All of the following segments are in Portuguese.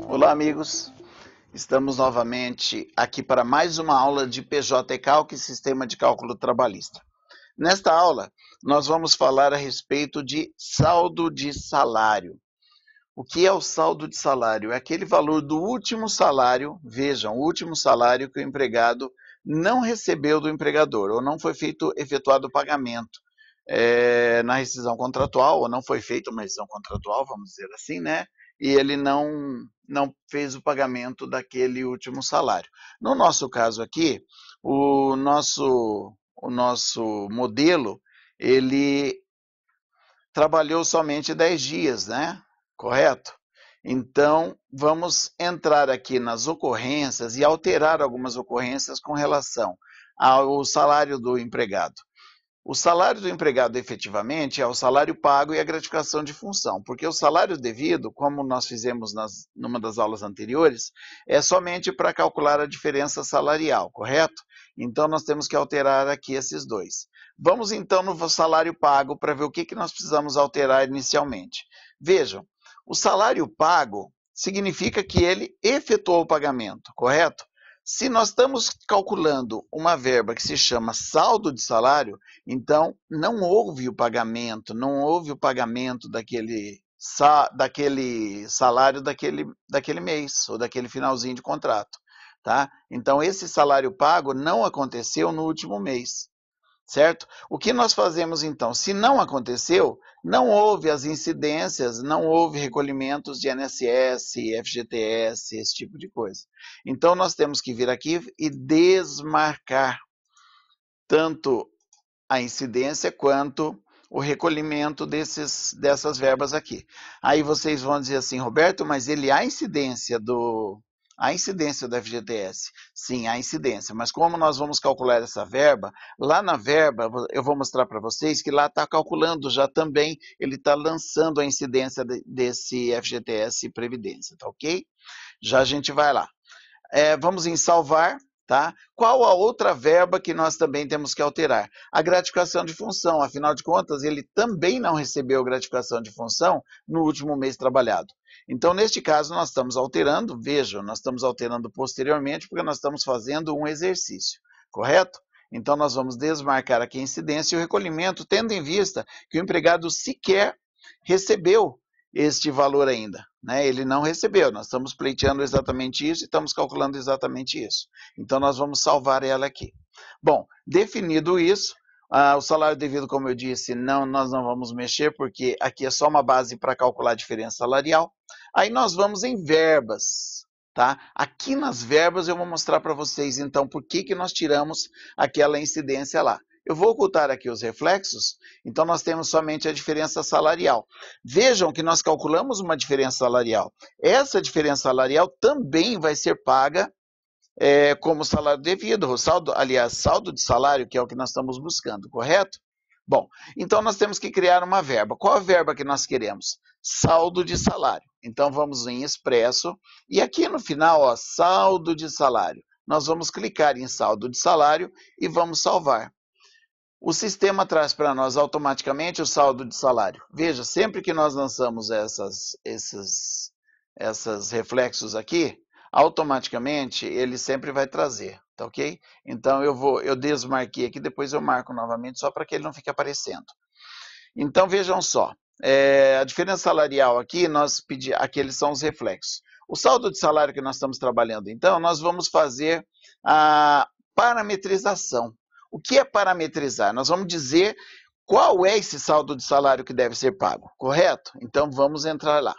Olá, amigos. Estamos novamente aqui para mais uma aula de PJ Calc, Sistema de Cálculo Trabalhista. Nesta aula, nós vamos falar a respeito de saldo de salário. O que é o saldo de salário? É aquele valor do último salário, vejam, o último salário que o empregado não recebeu do empregador, ou não foi efetuado o pagamento na rescisão contratual, ou não foi feita uma rescisão contratual, vamos dizer assim, né? E ele não fez o pagamento daquele último salário. No nosso caso aqui, o nosso modelo, ele trabalhou somente 10 dias, né? Correto? Então, vamos entrar aqui nas ocorrências e alterar algumas ocorrências com relação ao salário do empregado. O salário do empregado, efetivamente, é o salário pago e a gratificação de função, porque o salário devido, como nós fizemos numa das aulas anteriores, é somente para calcular a diferença salarial, correto? Então, nós temos que alterar aqui esses dois. Vamos, então, no salário pago para ver o que nós precisamos alterar inicialmente. Vejam, o salário pago significa que ele efetuou o pagamento, correto? Se nós estamos calculando uma verba que se chama saldo de salário, então não houve o pagamento, daquele salário daquele mês, ou daquele finalzinho de contrato. Tá? Então, esse salário pago não aconteceu no último mês. Certo? O que nós fazemos então? Se não aconteceu, não houve as incidências, não houve recolhimentos de INSS, FGTS, esse tipo de coisa. Então nós temos que vir aqui e desmarcar tanto a incidência quanto o recolhimento dessas verbas aqui. Aí vocês vão dizer assim, Roberto, mas há incidência do FGTS. Sim, há incidência, mas como nós vamos calcular essa verba, lá na verba, eu vou mostrar para vocês que lá está calculando já também, ele está lançando a incidência desse FGTS e Previdência, tá ok? Já a gente vai lá. Vamos em salvar. Tá? Qual a outra verba que nós também temos que alterar? A gratificação de função, afinal de contas, ele também não recebeu gratificação de função no último mês trabalhado. Então, neste caso, nós estamos alterando, vejam, nós estamos alterando posteriormente porque nós estamos fazendo um exercício, correto? Então, nós vamos desmarcar aqui a incidência e o recolhimento, tendo em vista que o empregado sequer recebeu este valor ainda, né? Ele não recebeu, nós estamos pleiteando exatamente isso e estamos calculando exatamente isso. Então, nós vamos salvar ela aqui. Bom, definido isso, o salário devido, como eu disse, nós não vamos mexer, porque aqui é só uma base para calcular a diferença salarial. Aí nós vamos em verbas. Tá? Aqui nas verbas eu vou mostrar para vocês, então, por que nós tiramos aquela incidência lá. Eu vou ocultar aqui os reflexos, então nós temos somente a diferença salarial. Vejam que nós calculamos uma diferença salarial. Essa diferença salarial também vai ser paga como salário devido, saldo de salário, que é o que nós estamos buscando, correto? Bom, então nós temos que criar uma verba. Qual a verba que nós queremos? Saldo de salário. Então vamos em expresso, e aqui no final, ó, saldo de salário. Nós vamos clicar em saldo de salário e vamos salvar. O sistema traz para nós automaticamente o saldo de salário. Veja, sempre que nós lançamos esses reflexos aqui, automaticamente ele sempre vai trazer, tá ok? Então eu desmarquei aqui, depois eu marco novamente só para que ele não fique aparecendo. Então vejam só, a diferença salarial aqui, aqueles são os reflexos. O saldo de salário que nós estamos trabalhando, então, nós vamos fazer a parametrização. O que é parametrizar? Nós vamos dizer qual é esse saldo de salário que deve ser pago, correto? Então vamos entrar lá.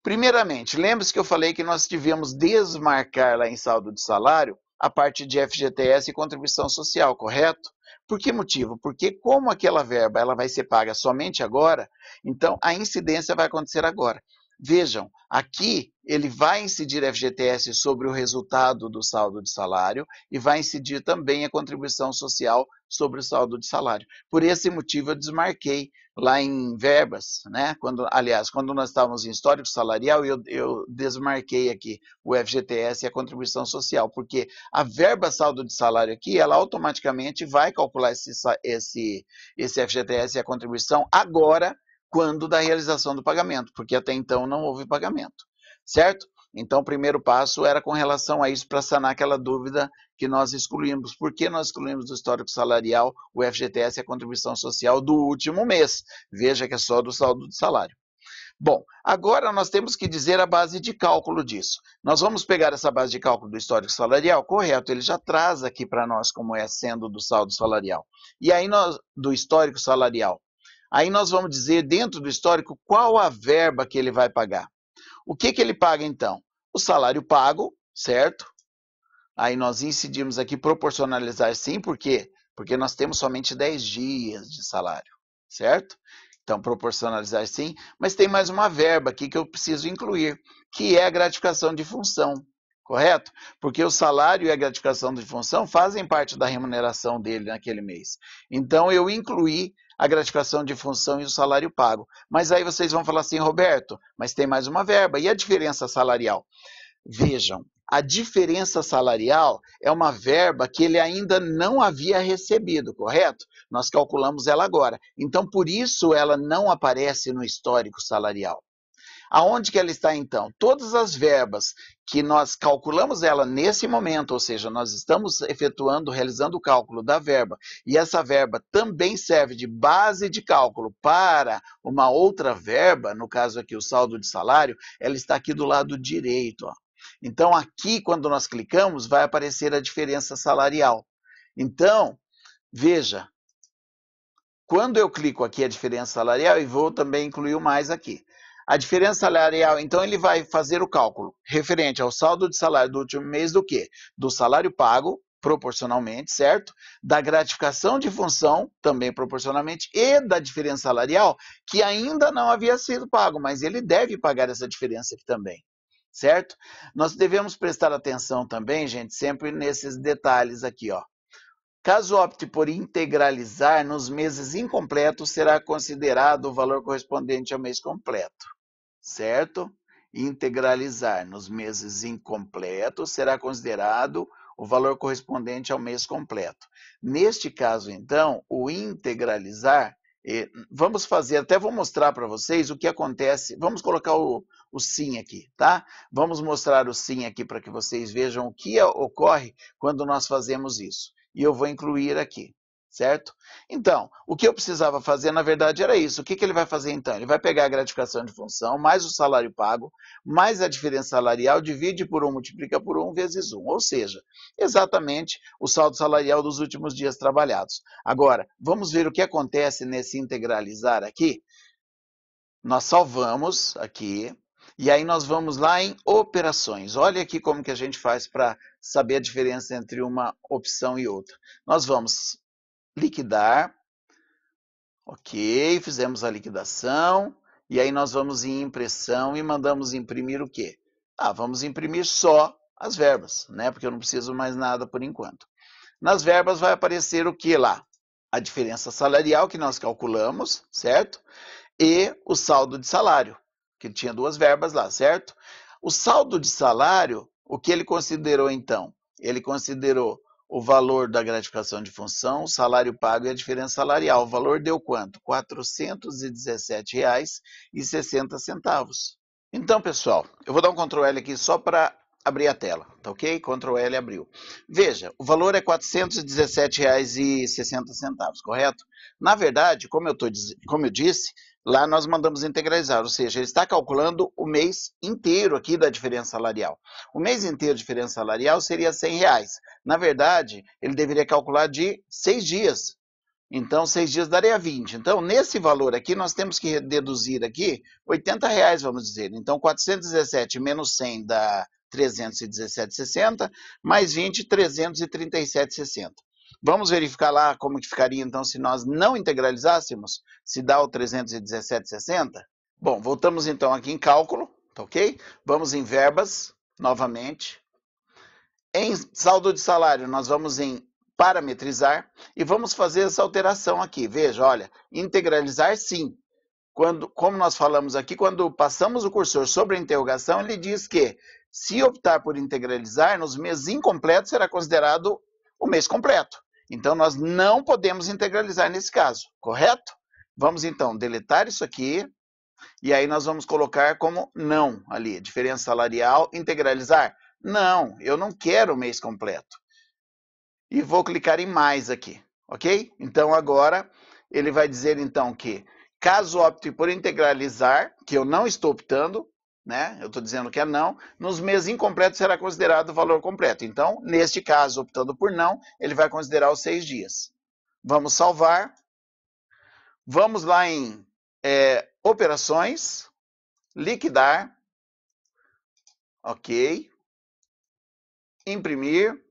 Primeiramente, lembre-se que eu falei que nós devemos desmarcar lá em saldo de salário a parte de FGTS e contribuição social, correto? Por que motivo? Porque como aquela verba ela vai ser paga somente agora, então a incidência vai acontecer agora. Vejam, aqui ele vai incidir FGTS sobre o resultado do saldo de salário e vai incidir também a contribuição social sobre o saldo de salário. Por esse motivo eu desmarquei lá em verbas, né? Quando nós estávamos em histórico salarial, eu desmarquei aqui o FGTS e a contribuição social, porque a verba saldo de salário aqui, ela automaticamente vai calcular esse FGTS e a contribuição agora, quando da realização do pagamento, porque até então não houve pagamento, certo? Então, o primeiro passo era com relação a isso, para sanar aquela dúvida que nós excluímos. Por que nós excluímos do histórico salarial o FGTS e a contribuição social do último mês? Veja que é só do saldo de salário. Bom, agora nós temos que dizer a base de cálculo disso. Nós vamos pegar essa base de cálculo do histórico salarial, correto, ele já traz aqui para nós como é sendo do saldo salarial. E aí do histórico salarial. Aí nós vamos dizer dentro do histórico qual a verba que ele vai pagar. O que ele paga então? O salário pago, certo? Aí nós incidimos aqui proporcionalizar sim, por quê? Porque nós temos somente 10 dias de salário, certo? Então, proporcionalizar sim, mas tem mais uma verba aqui que eu preciso incluir, que é a gratificação de função, correto? Porque o salário e a gratificação de função fazem parte da remuneração dele naquele mês. Então, eu incluí a gratificação de função e o salário pago. Mas aí vocês vão falar assim, Roberto, mas tem mais uma verba, e a diferença salarial? Vejam, a diferença salarial é uma verba que ele ainda não havia recebido, correto? Nós calculamos ela agora. Então, por isso ela não aparece no histórico salarial. Aonde que ela está então? Todas as verbas que nós calculamos ela nesse momento, ou seja, nós estamos realizando o cálculo da verba, e essa verba também serve de base de cálculo para uma outra verba, no caso aqui o saldo de salário, ela está aqui do lado direito, ó. Então aqui, quando nós clicamos, vai aparecer a diferença salarial. Então, veja, quando eu clico aqui a diferença salarial, e vou também incluir o mais aqui. A diferença salarial, então, ele vai fazer o cálculo referente ao saldo de salário do último mês do quê? Do salário pago, proporcionalmente, certo? Da gratificação de função, também proporcionalmente, e da diferença salarial, que ainda não havia sido pago, mas ele deve pagar essa diferença aqui também, certo? Nós devemos prestar atenção também, gente, sempre nesses detalhes aqui, ó. Caso opte por integralizar nos meses incompletos, será considerado o valor correspondente ao mês completo, certo? Integralizar nos meses incompletos será considerado o valor correspondente ao mês completo. Neste caso, então, o integralizar, vamos fazer, até vou mostrar para vocês o que acontece, vamos colocar o sim aqui, tá? Vamos mostrar o sim aqui para que vocês vejam o que ocorre quando nós fazemos isso. E eu vou incluir aqui, certo? Então, o que eu precisava fazer, na verdade, era isso. O que ele vai fazer, então? Ele vai pegar a gratificação de função, mais o salário pago, mais a diferença salarial, divide por 1, multiplica por 1 vezes 1. Ou seja, exatamente o saldo salarial dos últimos dias trabalhados. Agora, vamos ver o que acontece nesse integralizar aqui. Nós salvamos aqui, e aí nós vamos lá em operações. Olha aqui como que a gente faz para saber a diferença entre uma opção e outra. Nós vamos liquidar, ok, fizemos a liquidação, e aí nós vamos em impressão e mandamos imprimir o quê? Vamos imprimir só as verbas, né? Porque eu não preciso mais nada por enquanto. Nas verbas vai aparecer o que lá? A diferença salarial que nós calculamos, certo? E o saldo de salário, que tinha duas verbas lá, certo? O saldo de salário, o que ele considerou então? Ele considerou o valor da gratificação de função, o salário pago e a diferença salarial. O valor deu quanto? R$ 417,60. Então, pessoal, eu vou dar um Ctrl L aqui só para abrir a tela, tá ok? Ctrl L abriu. Veja, o valor é R$ 417,60, correto? Na verdade, como eu disse, lá nós mandamos integralizar, ou seja, ele está calculando o mês inteiro aqui da diferença salarial. O mês inteiro de diferença salarial seria R$ 100. Na verdade, ele deveria calcular de 6 dias. Então, 6 dias daria 20. Então, nesse valor aqui, nós temos que deduzir aqui R$ 80, vamos dizer. Então, 417 menos 100 dá 317,60, mais 20, 337,60. Vamos verificar lá como que ficaria, então, se nós não integralizássemos, se dá o 317,60? Bom, voltamos então aqui em cálculo, tá ok? Vamos em verbas, novamente. Em saldo de salário, nós vamos em parametrizar e vamos fazer essa alteração aqui. Veja, olha, integralizar sim. Como nós falamos aqui, quando passamos o cursor sobre a interrogação, ele diz que se optar por integralizar, nos meses incompletos será considerado o mês completo. Então, nós não podemos integralizar nesse caso, correto? Vamos então deletar isso aqui, e aí nós vamos colocar como não ali, diferença salarial, integralizar. Não, eu não quero o mês completo. E vou clicar em mais aqui, ok? Então agora ele vai dizer então que caso opte por integralizar, que eu não estou optando, né? Eu estou dizendo que é não, nos meses incompletos será considerado o valor completo. Então, neste caso, optando por não, ele vai considerar os 6 dias. Vamos salvar. Vamos lá em operações, liquidar, ok, imprimir,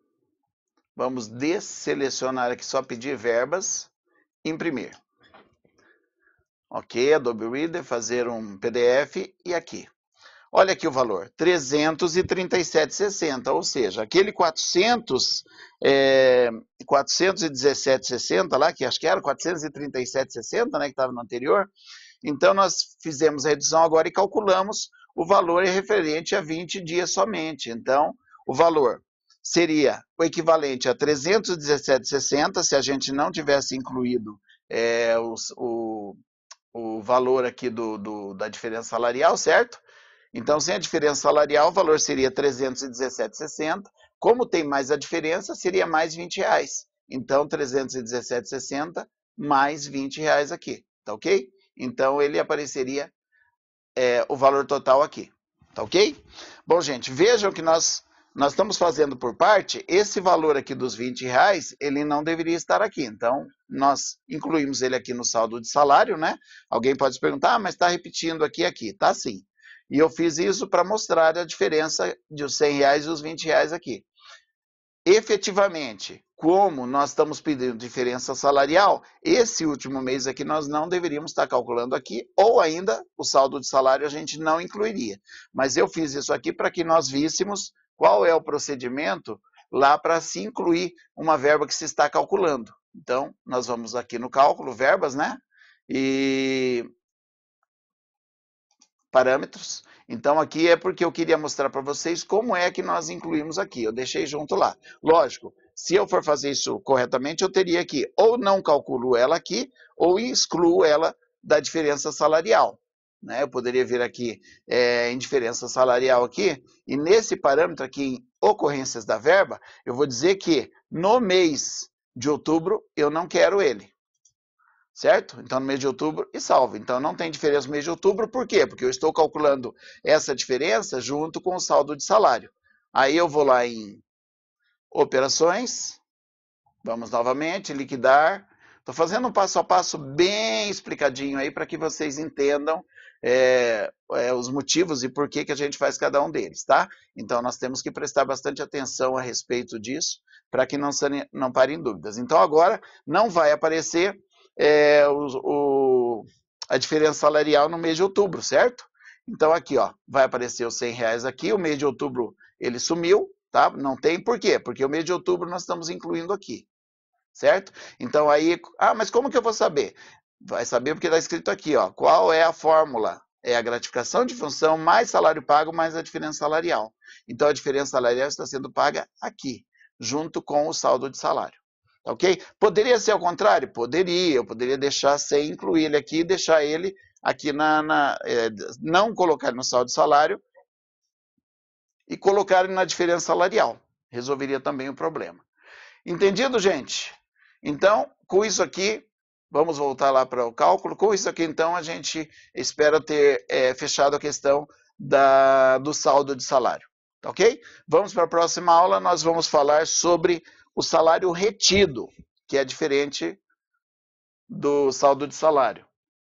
vamos desselecionar aqui, só pedir verbas, imprimir. Ok, Adobe Reader, fazer um PDF e aqui. Olha aqui o valor, 337,60, ou seja, aquele 417,60 lá, que acho que era 437,60, né, que estava no anterior. Então, nós fizemos a redução agora e calculamos o valor referente a 20 dias somente. Então, o valor seria o equivalente a 317,60 se a gente não tivesse incluído o valor aqui da diferença salarial, certo? Então, sem a diferença salarial, o valor seria 317,60. Como tem mais a diferença, seria mais R$20. Então, 317,60 mais R$20 aqui, tá ok? Então, ele apareceria o valor total aqui, tá ok? Bom, gente, vejam que nós estamos fazendo por parte, esse valor aqui dos R$20, ele não deveria estar aqui. Então, nós incluímos ele aqui no saldo de salário, né? Alguém pode se perguntar, mas está repetindo aqui. Tá sim. E eu fiz isso para mostrar a diferença de os R$100 e os R$20 aqui. Efetivamente, como nós estamos pedindo diferença salarial, esse último mês aqui nós não deveríamos estar calculando aqui, ou ainda o saldo de salário a gente não incluiria. Mas eu fiz isso aqui para que nós víssemos qual é o procedimento lá para se incluir uma verba que se está calculando. Então, nós vamos aqui no cálculo, verbas, né? E parâmetros. Então, aqui é porque eu queria mostrar para vocês como é que nós incluímos aqui. Eu deixei junto lá. Lógico, se eu for fazer isso corretamente, eu teria que ou não calculo ela aqui, ou excluo ela da diferença salarial. Né? Eu poderia vir aqui em diferença salarial aqui, e nesse parâmetro aqui, em ocorrências da verba, eu vou dizer que no mês de outubro eu não quero ele. Certo? Então, no mês de outubro, e salvo. Então, não tem diferença no mês de outubro, por quê? Porque eu estou calculando essa diferença junto com o saldo de salário. Aí eu vou lá em operações, vamos novamente, liquidar. Estou fazendo um passo a passo bem explicadinho aí para que vocês entendam os motivos e por que a gente faz cada um deles, tá? Então, nós temos que prestar bastante atenção a respeito disso para que não parem dúvidas. Então, agora não vai aparecer a diferença salarial no mês de outubro, certo? Então aqui, ó, vai aparecer os R$100 aqui, o mês de outubro ele sumiu, tá? Não tem, por quê? Porque o mês de outubro nós estamos incluindo aqui, certo? Então aí, mas como que eu vou saber? Vai saber porque está escrito aqui, ó, qual é a fórmula? É a gratificação de função mais salário pago mais a diferença salarial. Então a diferença salarial está sendo paga aqui, junto com o saldo de salário. Ok? Poderia ser ao contrário? Poderia. Eu poderia deixar sem incluir ele aqui e deixar ele aqui não colocar no saldo de salário e colocar ele na diferença salarial. Resolveria também o problema. Entendido, gente? Então, com isso aqui, vamos voltar lá para o cálculo. Com isso aqui, então, a gente espera ter fechado a questão do saldo de salário. Ok? Vamos para a próxima aula, nós vamos falar sobre o salário retido, que é diferente do saldo de salário.